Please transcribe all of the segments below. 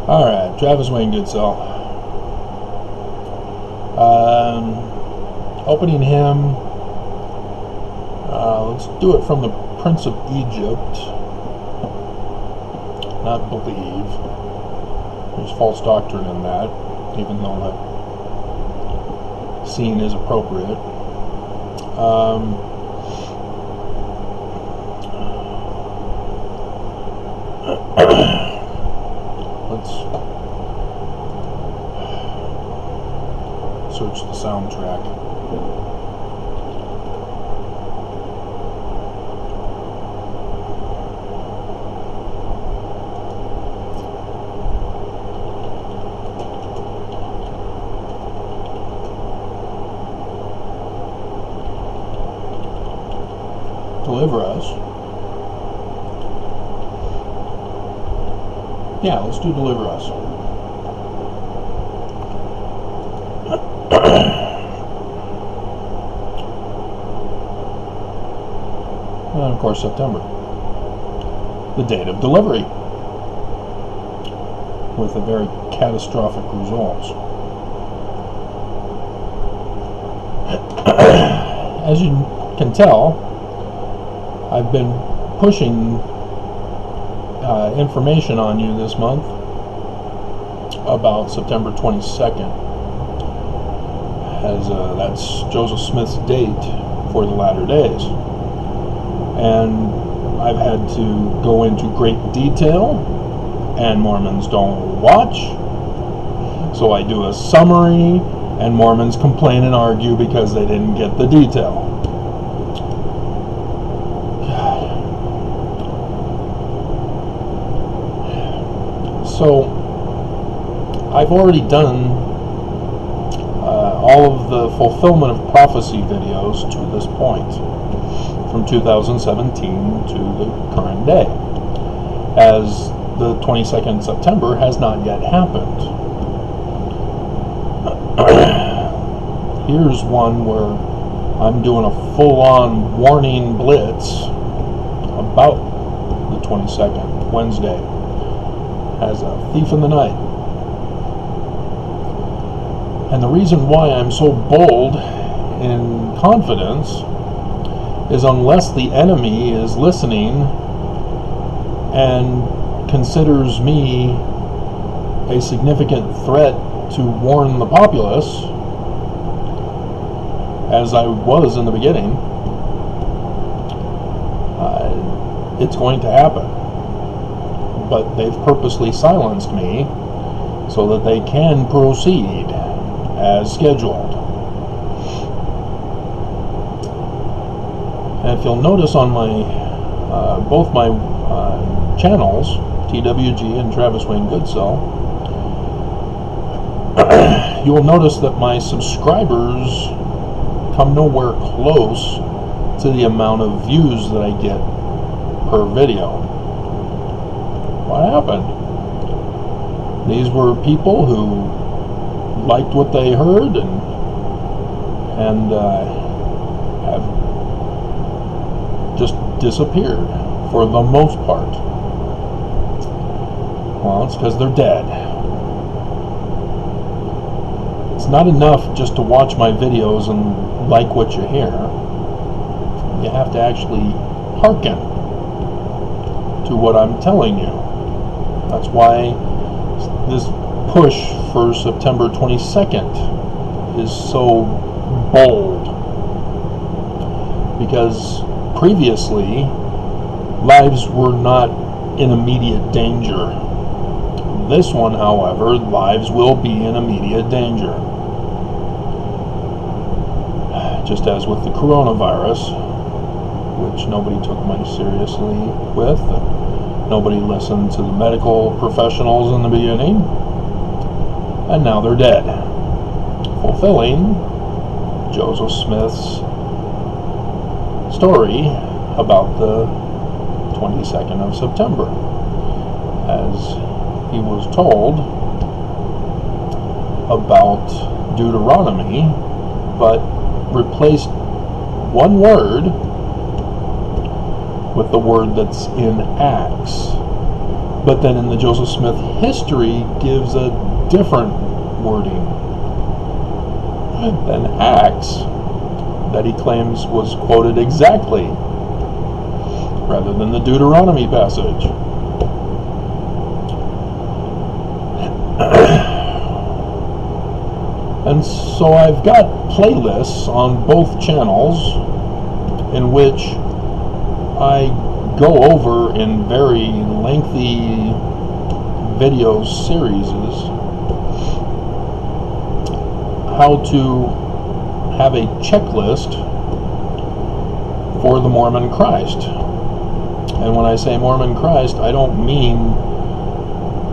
Alright, Travis Wayne Goodsell. Opening hymn. Let's do it from the Prince of Egypt. Not believe. There's false doctrine in that, even though that scene is appropriate. Let's search the soundtrack. Deliver us. Yeah, let's do Deliver Us. And of course, September. The date of delivery. With a very catastrophic results. As you can tell, I've been pushing information on you this month about September 22nd, as that's Joseph Smith's date for the latter days, and I've had to go into great detail, and Mormons don't watch, so I do a summary, and Mormons complain and argue because they didn't get the detail. So, I've already done all of the fulfillment of prophecy videos to this point, from 2017 to the current day, as the 22nd September has not yet happened. Here's one where I'm doing a full-on warning blitz about the 22nd, Wednesday, as a thief in the night. And the reason why I'm so bold in confidence is unless the enemy is listening and considers me a significant threat to warn the populace, as I was in the beginning, it's going to happen. But they've purposely silenced me so that they can proceed as scheduled. And if you'll notice on my both my channels, TWG and Travis Wayne Goodsell, you will notice that my subscribers come nowhere close to the amount of views that I get per video. What happened? These were people who liked what they heard and have just disappeared for the most part. Well, it's because they're dead. It's not enough just to watch my videos and like what you hear. You have to actually hearken to what I'm telling you. That's why this push for September 22nd is so bold. Because previously, lives were not in immediate danger. This one, however, lives will be in immediate danger. Just as with the coronavirus, which nobody took money seriously with. Nobody listened to the medical professionals in the beginning, and now they're dead. Fulfilling Joseph Smith's story about the 22nd of September, as he was told about Deuteronomy, but replaced one word with the word that's in Acts. But then in the Joseph Smith history gives a different wording than Acts that he claims was quoted exactly, rather than the Deuteronomy passage. And so I've got playlists on both channels in which I go over in very lengthy video series how to have a checklist for the Mormon Christ. And when I say Mormon Christ, I don't mean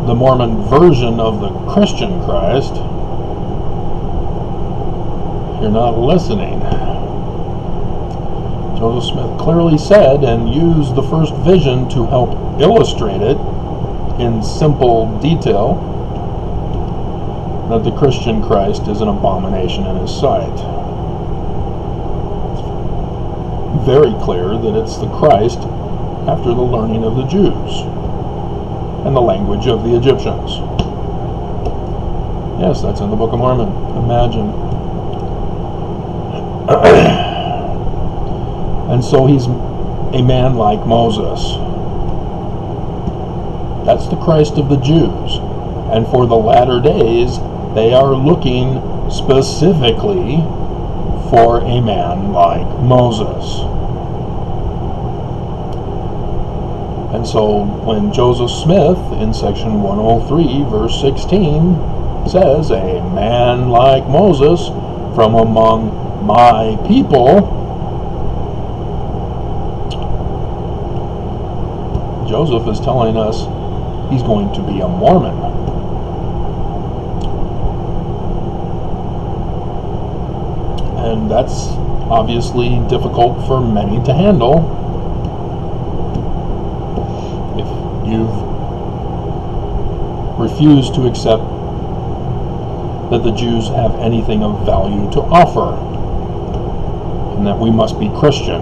the Mormon version of the Christian Christ. You're not listening. Joseph Smith clearly said and used the first vision to help illustrate it in simple detail that the Christian Christ is an abomination in his sight. It's very clear that it's the Christ after the learning of the Jews and the language of the Egyptians. Yes, that's in the Book of Mormon. Imagine. And so he's a man like Moses. That's the Christ of the Jews. And for the latter days, they are looking specifically for a man like Moses. And so when Joseph Smith in section 103 verse 16 says, a man like Moses from among my people, Joseph is telling us he's going to be a Mormon. And that's obviously difficult for many to handle if you've refused to accept that the Jews have anything of value to offer and that we must be Christian.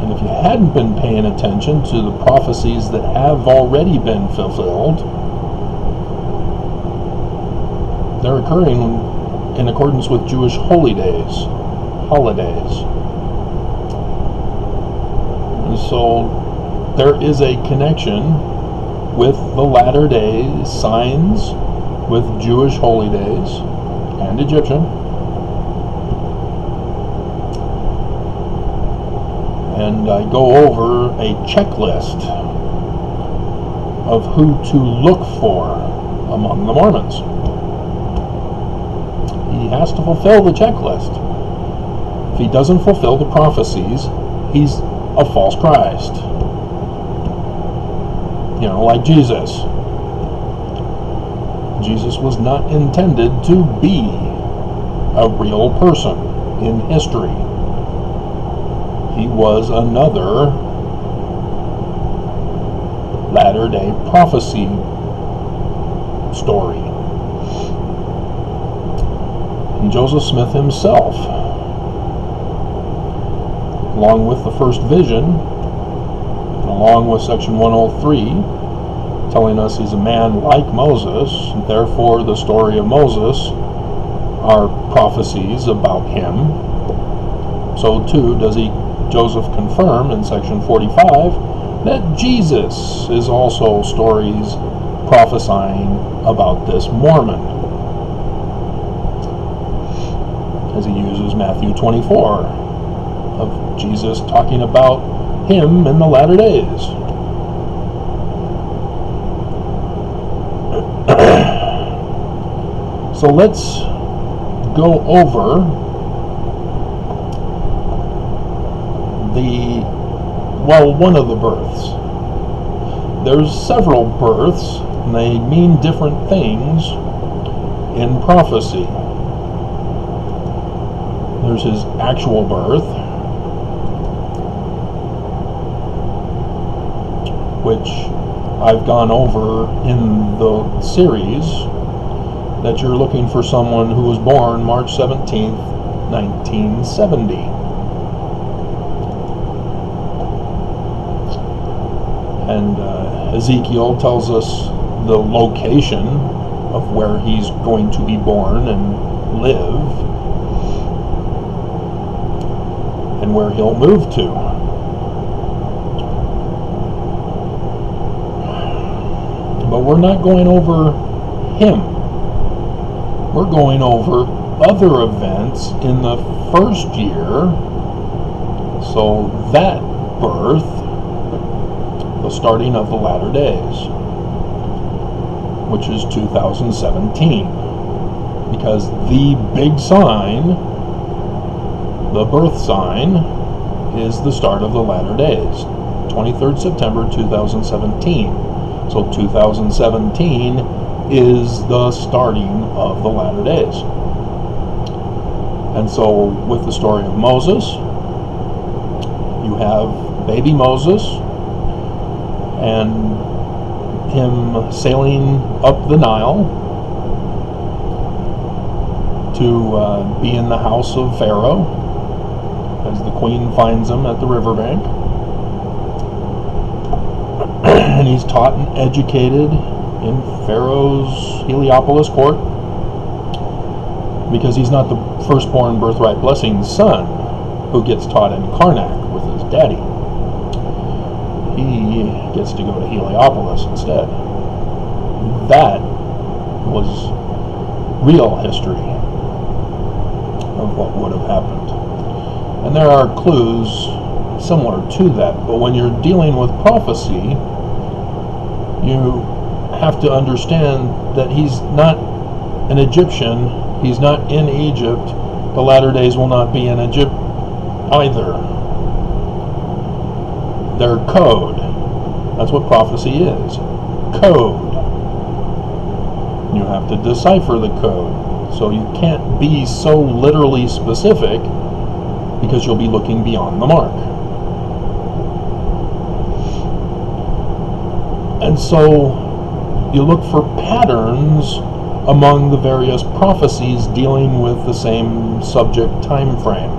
And if you hadn't been paying attention to the prophecies that have already been fulfilled, they're occurring in accordance with Jewish holidays. And so there is a connection with the latter day signs, with Jewish holy days and Egyptian. And I go over a checklist of who to look for among the Mormons. He has to fulfill the checklist. If he doesn't fulfill the prophecies, he's a false Christ. You know, like Jesus. Jesus was not intended to be a real person in history. He was another latter-day prophecy story. And Joseph Smith himself, along with the first vision, and along with section 103, telling us he's a man like Moses, and therefore the story of Moses are prophecies about him. So too does Joseph confirm in section 45 that Jesus is also stories prophesying about this Mormon, as he uses Matthew 24 of Jesus talking about him in the latter days. So let's go over one of the births. There's several births, and they mean different things in prophecy. There's his actual birth, which I've gone over in the series, that you're looking for someone who was born March 17th, 1970. And Ezekiel tells us the location of where he's going to be born and live, and where he'll move to. But we're not going over him. We're going over other events in the first year. So that birth, the starting of the latter days, which is 2017. Because the big sign, the birth sign, is the start of the latter days. 23rd September 2017. So 2017 is the starting of the latter days. And so with the story of Moses, you have baby Moses and him sailing up the Nile to be in the house of Pharaoh as the queen finds him at the riverbank. And he's taught and educated in Pharaoh's Heliopolis court, because he's not the firstborn birthright blessing son who gets taught in Karnak with his daddy. He gets to go to Heliopolis instead. That was real history of what would have happened. And there are clues similar to that, but when you're dealing with prophecy, you have to understand that he's not an Egyptian, he's not in Egypt, the latter days will not be in Egypt either. They're code. That's what prophecy is. Code. You have to decipher the code. So you can't be so literally specific, because you'll be looking beyond the mark. And so you look for patterns among the various prophecies dealing with the same subject time frame.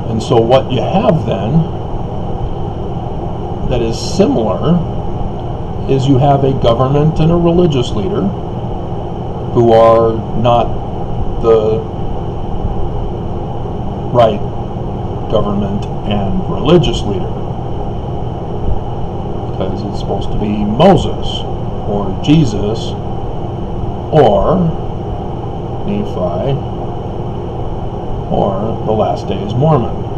And so what you have then that is similar is you have a government and a religious leader who are not the right government and religious leader, because it's supposed to be Moses or Jesus or Nephi or the Last Days Mormon.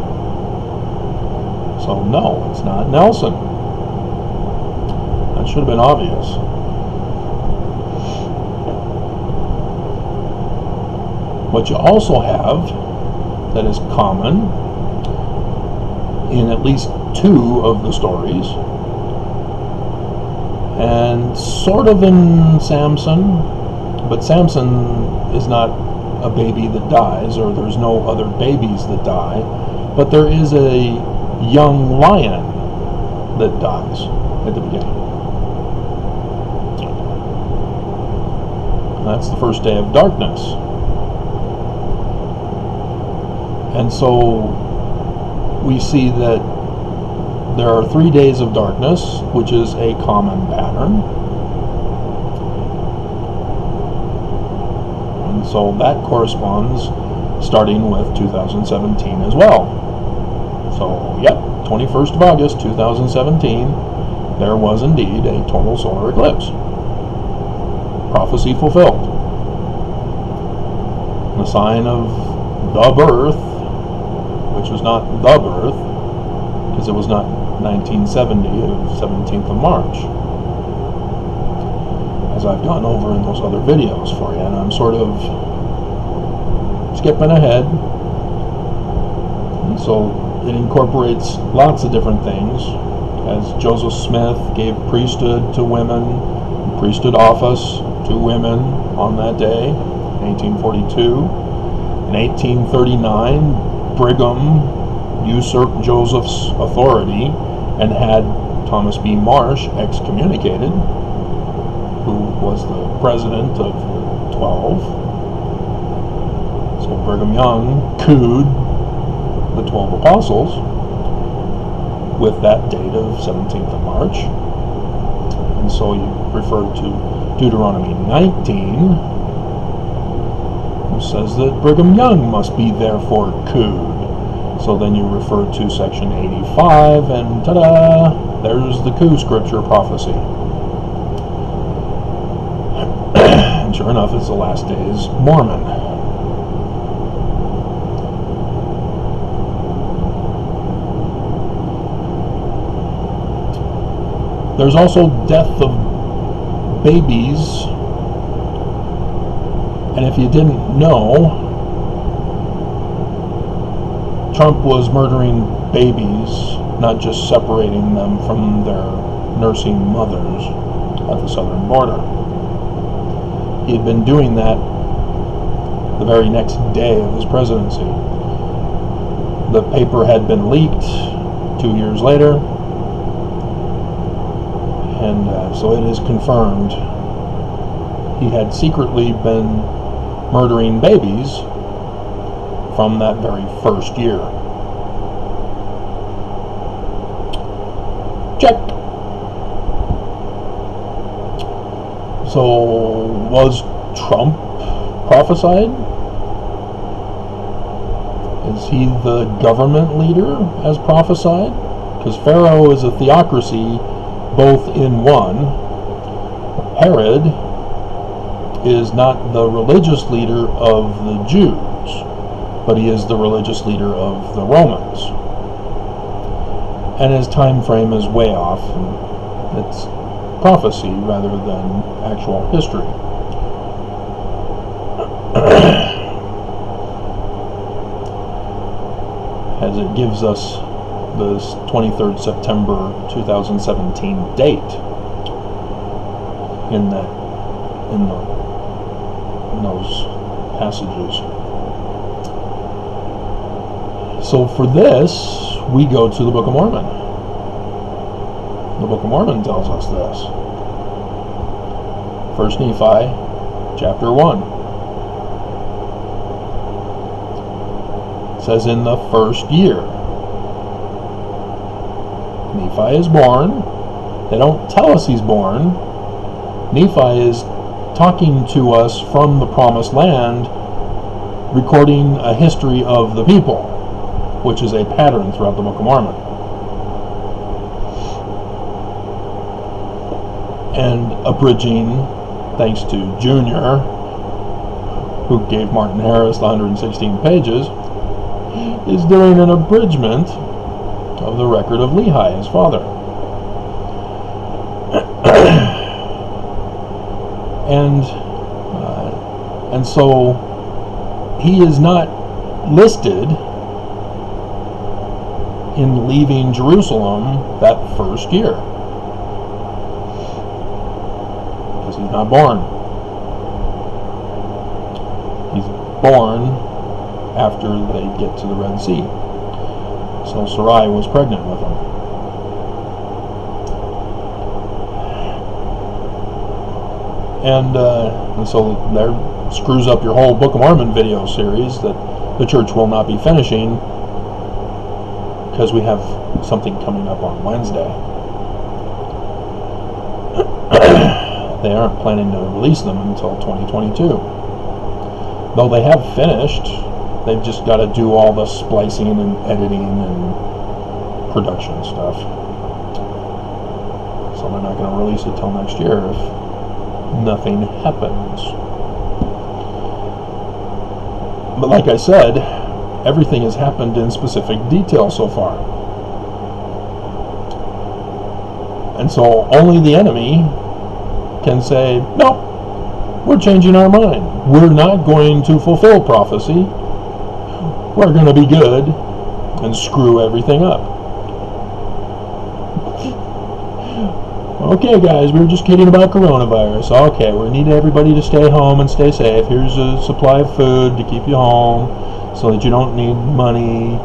So no, it's not Nelson. That should have been obvious. What you also have that is common in at least two of the stories, and sort of in Samson, but Samson is not a baby that dies, or there's no other babies that die, but there is a young lion that dies at the beginning. And that's the first day of darkness. And so we see that there are 3 days of darkness, which is a common pattern. And so that corresponds starting with 2017 as well. So, yep, 21st of August 2017, there was indeed a total solar eclipse. Prophecy fulfilled. The sign of the birth, which was not the birth, because it was not 1970, it was 17th of March, as I've gone over in those other videos for you, and I'm sort of skipping ahead. And so it incorporates lots of different things, as Joseph Smith gave priesthood to women, priesthood office to women on that day, 1842. In 1839, Brigham usurped Joseph's authority and had Thomas B. Marsh excommunicated, who was the president of the 12. So Brigham Young cooed the 12 apostles, with that date of 17th of March. And so you refer to Deuteronomy 19, which says that Brigham Young must be therefore cooed. So then you refer to section 85, and ta-da! There's the coup scripture prophecy. And sure enough, it's the last days Mormon. There's also death of babies, and if you didn't know, Trump was murdering babies, not just separating them from their nursing mothers at the southern border. He had been doing that the very next day of his presidency. The paper had been leaked 2 years later, and so it is confirmed he had secretly been murdering babies from that very first year. Check. So, was Trump prophesied? Is he the government leader as prophesied? Because Pharaoh is a theocracy both in one. Herod is not the religious leader of the Jews, but he is the religious leader of the Romans. And his time frame is way off. It's prophecy rather than actual history. As it gives us the 23rd September 2017 date in those passages. So for this, we go to the Book of Mormon. The Book of Mormon tells us this. 1 Nephi, chapter 1. It says, in the first year, Nephi is born. They don't tell us he's born. Nephi is talking to us from the Promised Land, recording a history of the people, which is a pattern throughout the Book of Mormon. And abridging, thanks to Junior, who gave Martin Harris the 116 pages, is doing an abridgment of the record of Lehi, his father. And so he is not listed in leaving Jerusalem that first year, because he's not born. He's born after they get to the Red Sea. So Sarai was pregnant with him. And so there screws up your whole Book of Mormon video series that the church will not be finishing, because we have something coming up on Wednesday. They aren't planning to release them until 2022. Though they have finished, they've just got to do all the splicing and editing and production stuff. So they're not going to release it till next year if nothing happens. But like I said, everything has happened in specific detail so far. And so only the enemy can say, no, we're changing our mind. We're not going to fulfill prophecy. We're going to be good and screw everything up. Okay, guys, we were just kidding about coronavirus. Okay, we need everybody to stay home and stay safe. Here's a supply of food to keep you home so that you don't need money.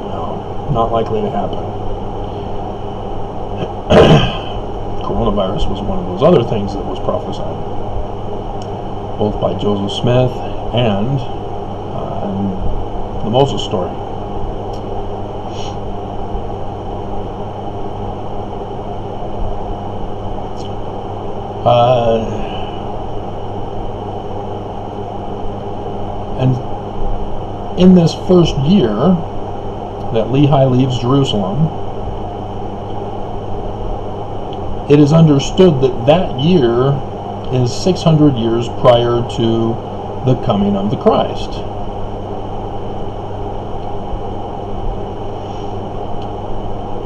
No, not likely to happen. Coronavirus was one of those other things that was prophesied, both by Joseph Smith and the Moses story. And in this first year that Lehi leaves Jerusalem, it is understood that that year is 600 years prior to the coming of the Christ.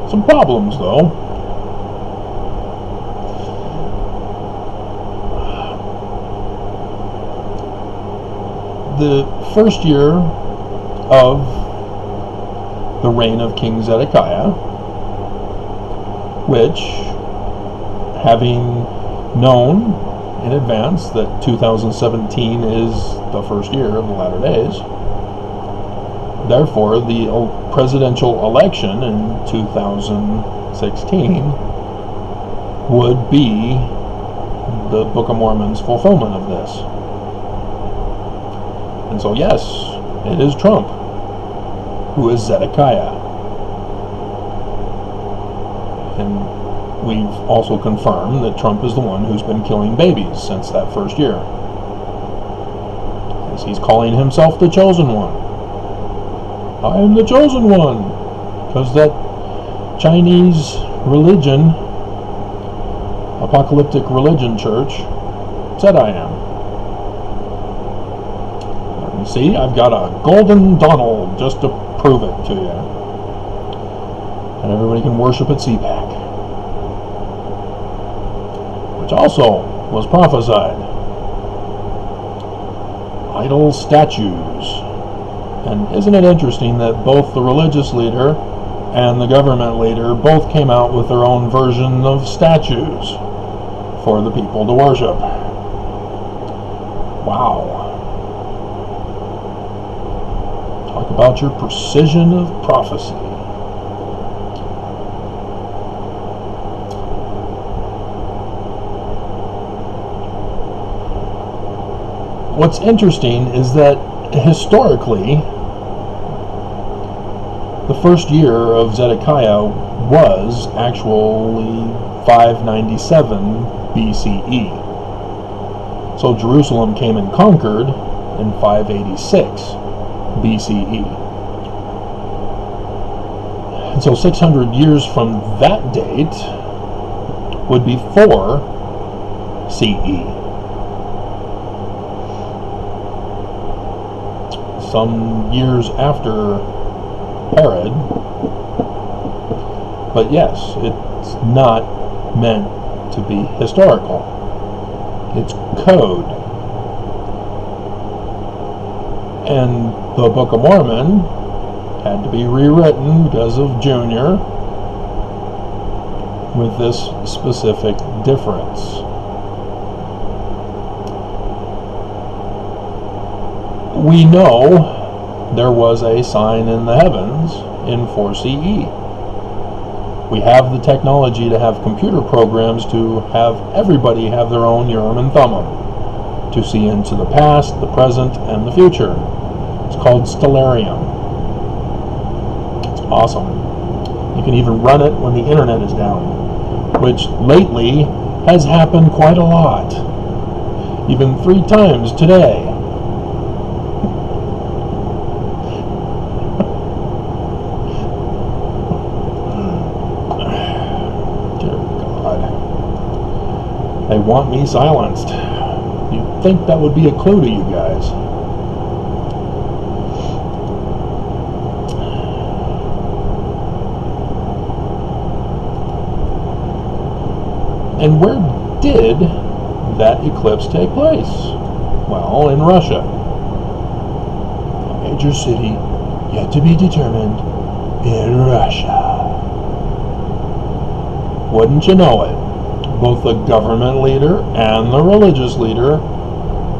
Some problems, though. The first year of the reign of King Zedekiah, which, having known in advance that 2017 is the first year of the latter days, therefore the presidential election in 2016 would be the Book of Mormon's fulfillment of this. And so yes, it is Trump who is Zedekiah. And we've also confirmed that Trump is the one who's been killing babies since that first year, as he's calling himself the chosen one. I am the chosen one, because that Chinese religion, apocalyptic religion church, said I am. And see, I've got a golden Donald just to prove it to you. And everybody can worship at CPAC, which also was prophesied. Idol statues. And isn't it interesting that both the religious leader and the government leader both came out with their own version of statues for the people to worship? Wow. Talk about your precision of prophecy. What's interesting is that historically, the first year of Zedekiah was actually 597 BCE. So Jerusalem came and conquered in 586 BCE. And so 600 years from that date would be 4 CE. Some years after Herod, but yes, it's not meant to be historical. It's code. And the Book of Mormon had to be rewritten because of Junior with this specific difference. We know there was a sign in the heavens in 4 CE. We have the technology to have computer programs to have everybody have their own Urim and Thummim to see into the past, the present, and the future. It's called Stellarium. It's awesome. You can even run it when the internet is down, which lately has happened quite a lot. Even 3 times today. They want me silenced. You'd think that would be a clue to you guys. And where did that eclipse take place? Well, in Russia. A major city yet to be determined in Russia. Wouldn't you know it? Both the government leader and the religious leader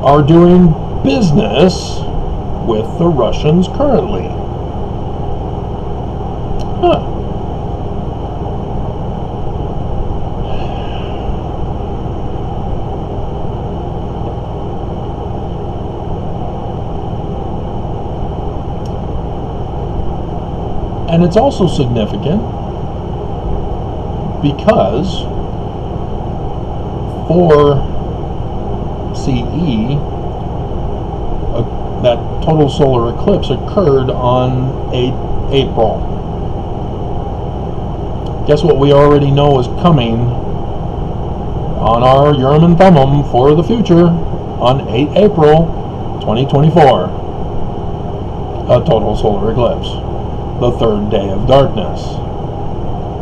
are doing business with the Russians currently. Huh. And it's also significant because 2024 CE, that total solar eclipse occurred on 8 April. Guess what we already know is coming on our Urim and Thummim for the future on 8 April 2024? A total solar eclipse, the third day of darkness,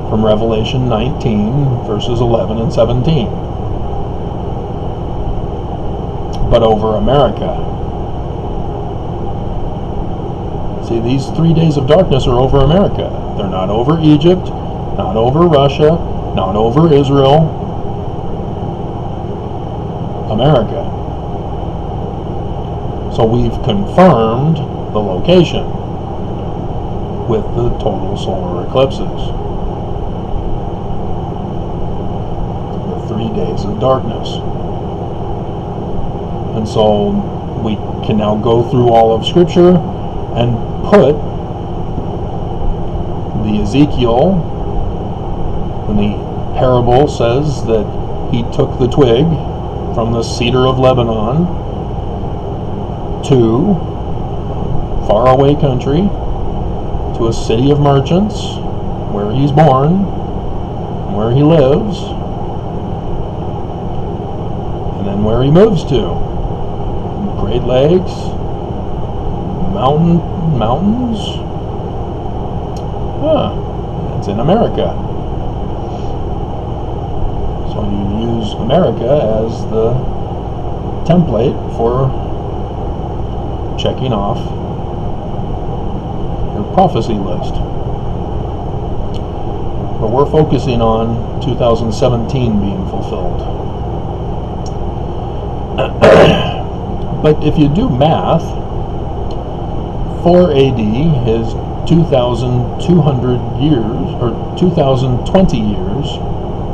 from Revelation 19 verses 11 and 17. But over America. See, these 3 days of darkness are over America. They're not over Egypt, not over Russia, not over Israel. America. So we've confirmed the location with the total solar eclipses. The 3 days of darkness. And so we can now go through all of Scripture and put the Ezekiel, when the parable says that he took the twig from the cedar of Lebanon to faraway country, to a city of merchants where he's born, where he lives, and then where he moves to. Great Lakes, mountains. It's in America. So you use America as the template for checking off your prophecy list. But we're focusing on 2017 being fulfilled. But if you do math, 4 AD is 2,200 years, or 2,020 years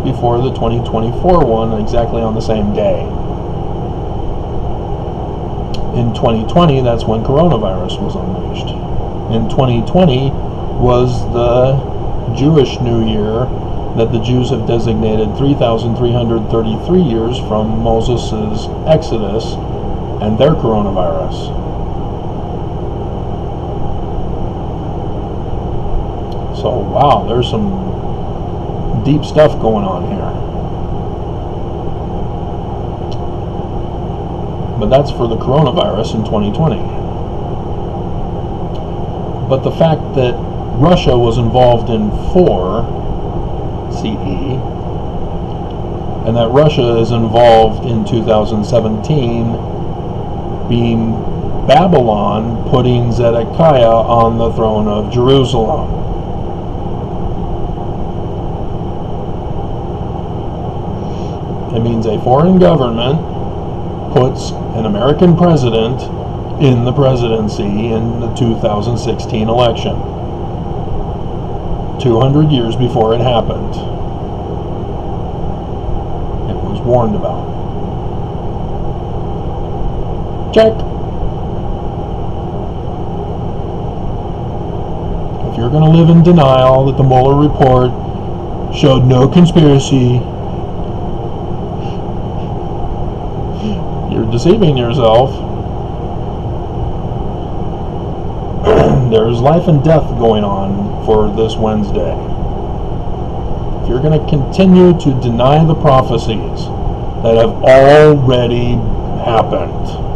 before the 2024 one, exactly on the same day. In 2020, that's when coronavirus was unleashed. In 2020 was the Jewish New Year that the Jews have designated 3,333 years from Moses' Exodus and their coronavirus. So, wow, there's some deep stuff going on here. But that's for the coronavirus in 2020. But the fact that Russia was involved in 4 CE, and that Russia is involved in 2017, being Babylon putting Zedekiah on the throne of Jerusalem. It means a foreign government puts an American president in the presidency in the 2016 election. 200 years before it happened. It was warned about. Check. If you're going to live in denial that the Mueller report showed no conspiracy, you're deceiving yourself. There's life and death going on for this Wednesday. If you're going to continue to deny the prophecies that have already happened,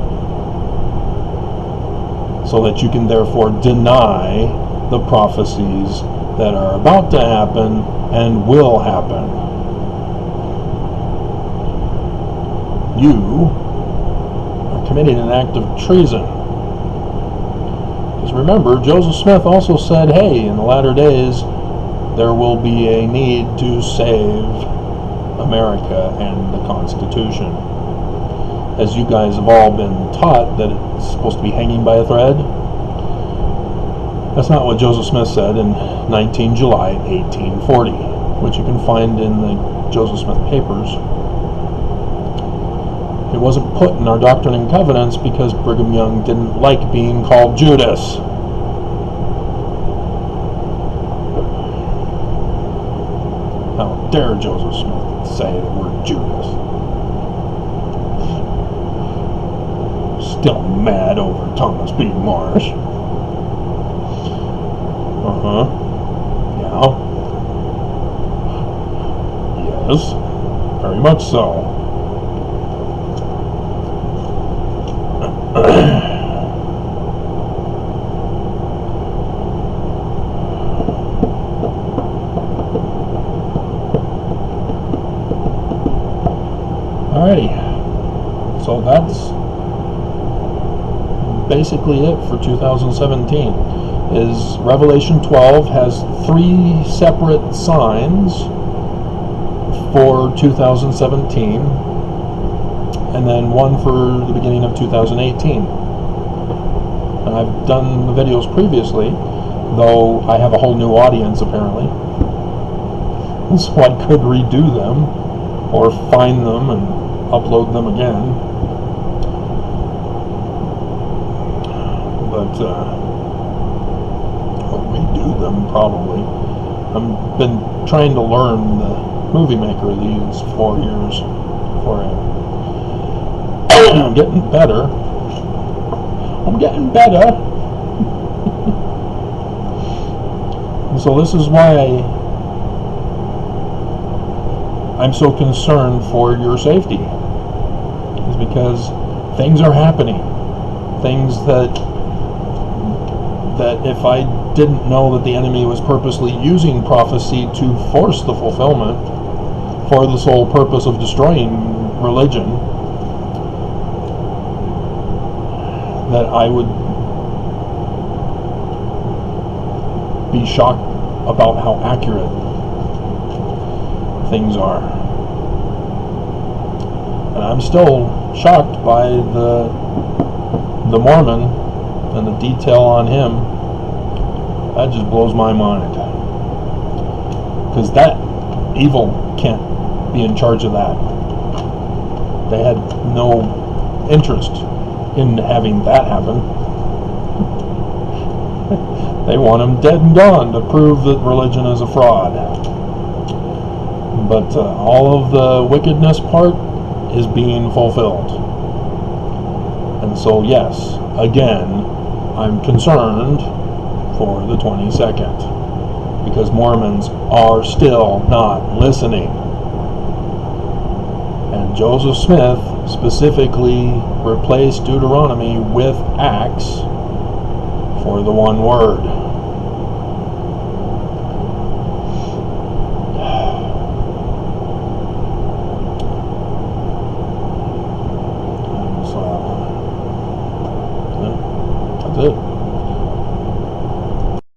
so that you can therefore deny the prophecies that are about to happen and will happen, you are committing an act of treason. Because remember, Joseph Smith also said, hey, in the latter days there will be a need to save America and the Constitution. As you guys have all been taught that it's supposed to be hanging by a thread, that's not what Joseph Smith said in 19 July 1840, which you can find in the Joseph Smith papers. It wasn't put in our Doctrine and Covenants because Brigham Young didn't like being called Judas. How dare Joseph Smith say the word Judas? still mad over Thomas B. Marsh. Yeah. Yes. Very much so. Alrighty. So that's basically it for 2017. Is Revelation 12 has 3 separate signs for 2017, and then one for the beginning of 2018. And I've done the videos previously, though I have a whole new audience apparently, so I could redo them or find them and upload them again. But or redo them probably. I've been trying to learn the Movie Maker these 4 years before I'm getting better. I'm getting better. And so this is why I'm so concerned for your safety. Is because things are happening. Things that if I didn't know that the enemy was purposely using prophecy to force the fulfillment for the sole purpose of destroying religion, that I would be shocked about how accurate things are. And I'm still shocked by the Mormon and the detail on him. That just blows my mind, because that evil can't be in charge of that. They had no interest in having that happen. They want him dead and gone to prove that religion is a fraud. But all of the wickedness part is being fulfilled. And so yes, again, I'm concerned for the 22nd, because Mormons are still not listening. And Joseph Smith specifically replaced Deuteronomy with Acts for the one word.